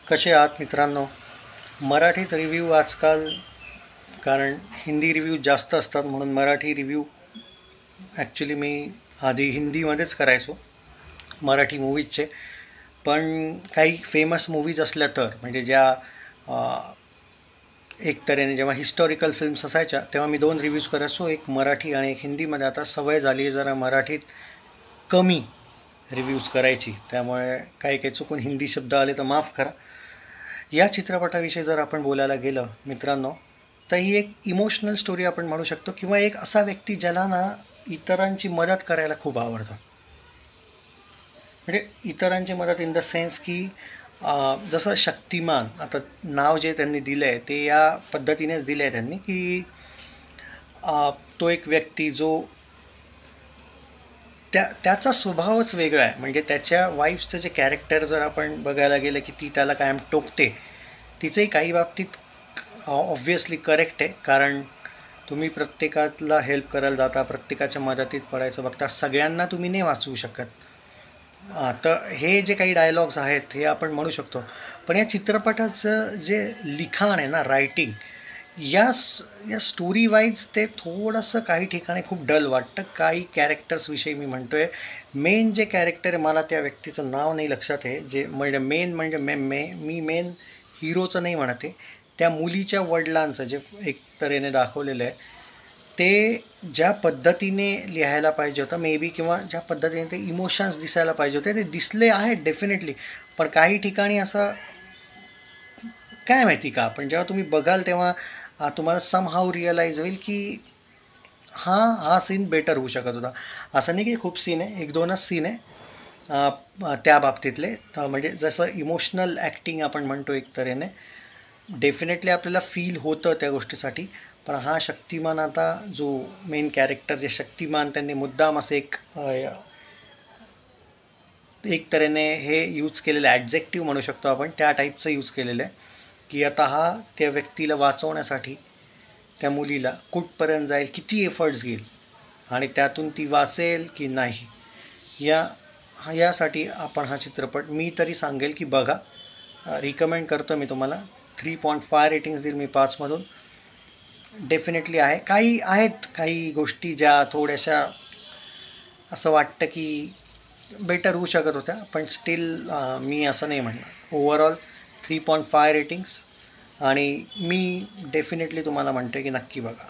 कसे आहात मित्रांनो? मराठीत रिव्ह्यू आजकाल, कारण हिंदी रिव्ह्यू जास्त असतात म्हणून मराठी रिव्ह्यू ॲक्च्युली मी आधी हिंदीमध्येच करायचो मराठी मूवीजचे. पण काही फेमस मूवीज असल्या तर म्हणजे ज्या एक तऱ्हेने जेव्हा हिस्टॉरिकल फिल्म्स असायच्या तेव्हा मी 2 रिव्ह्यूज करायचो, एक मराठी आणि एक हिंदीमध्ये. आता सवय झाली आहे जरा मराठीत कमी रिव्ह्यूज करायची, त्यामुळे काही काही चुकून हिंदी शब्द आले तर माफ करा. या चित्रपटाविषयी जर आपण बोलायला गेलं मित्रांनो, तर ही एक इमोशनल स्टोरी आपण म्हणू शकतो, किंवा एक असा व्यक्ती ज्याला ना इतरांची मदत करायला खूप आवडतं. म्हणजे इतरांची मदत इन द सेन्स की जसं शक्तिमान, आता नाव जे त्यांनी दिलं आहे ते या पद्धतीनेच दिलं आहे त्यांनी, की तो एक व्यक्ती जो त्याचा स्वभावच वेगळा आहे. म्हणजे त्याच्या वाईफचं जे कॅरेक्टर जर आपण बघायला गेलं की ती त्याला कायम टोकते, तिचंही काही बाबतीत ऑब्व्हियसली करेक्ट आहे. कारण तुम्ही प्रत्येकाला हेल्प करायला जाता, प्रत्येकाच्या मदतीत पडायचं बघता, सगळ्यांना तुम्ही नाही वाचवू शकत. तर हे जे काही डायलॉग्स आहेत हे आपण म्हणू शकतो. पण या चित्रपटाचं जे लिखाण आहे ना, रायटिंग, या स्टोरी वाईज ते थोडंसं काही ठिकाणी खूप डल वाटतं. काही कॅरेक्टर्सविषयी मी म्हणतो आहे. मेन जे कॅरेक्टर आहे, मला त्या व्यक्तीचं नाव नाही लक्षात आहे, जे म्हणजे मेन म्हणजे मी मेन हिरोचं नाही म्हणत आहे, त्या मुलीच्या वडिलांचं जे एक तऱ्हेने दाखवलेलं आहे ते ज्या पद्धतीने लिहायला पाहिजे होतं मे बी, किंवा ज्या पद्धतीने ते इमोशन्स दिसायला पाहिजे होते ते दिसले आहेत डेफिनेटली. पण काही ठिकाणी असं काय माहिती का, पण जेव्हा तुम्ही बघाल तेव्हा तुम्हाला समहाऊ रिअलाईज होईल की हा सीन बेटर होऊ शकत होता. असं नाही की खूप सीन आहे, 1-2च सीन आहे त्या बाबतीतले. म्हणजे जसं इमोशनल ॲक्टिंग आपण म्हणतो एक तऱ्हेने, डेफिनेटली आपल्याला फील होतं त्या गोष्टीसाठी. पण हा शक्तिमान, आता जो मेन कॅरेक्टर जे शक्तिमान, त्यांनी मुद्दाम असं एक तऱ्हेने हे यूज केलेलं आहे, ॲडजेक्टिव्ह म्हणू शकतो आपण, त्या टाईपचं यूज केलेलं आहे की आता हा त्या व्यक्तीला वाचवण्यासाठी त्या मुलीला कुठपर्यंत जाईल, किती एफर्ट्स घेईल आणि त्यातून ती वाचेल की नाही, यासाठी आपण हा चित्रपट मी तरी सांगेल की बघा. रिकमेंड करतो मी तुम्हाला. 3.5 रेटिंग्स देईल मी 5मधून. डेफिनेटली आहे. काही गोष्टी ज्या थोड्याशा असं वाटतं की बेटर होऊ शकत होत्या, पण स्टील मी असं नाही म्हणणार. ओव्हरऑल 3.5 रेटिंग्स, आणि मी डेफिनेटली तुम्हाला म्हणते की नक्की बघा.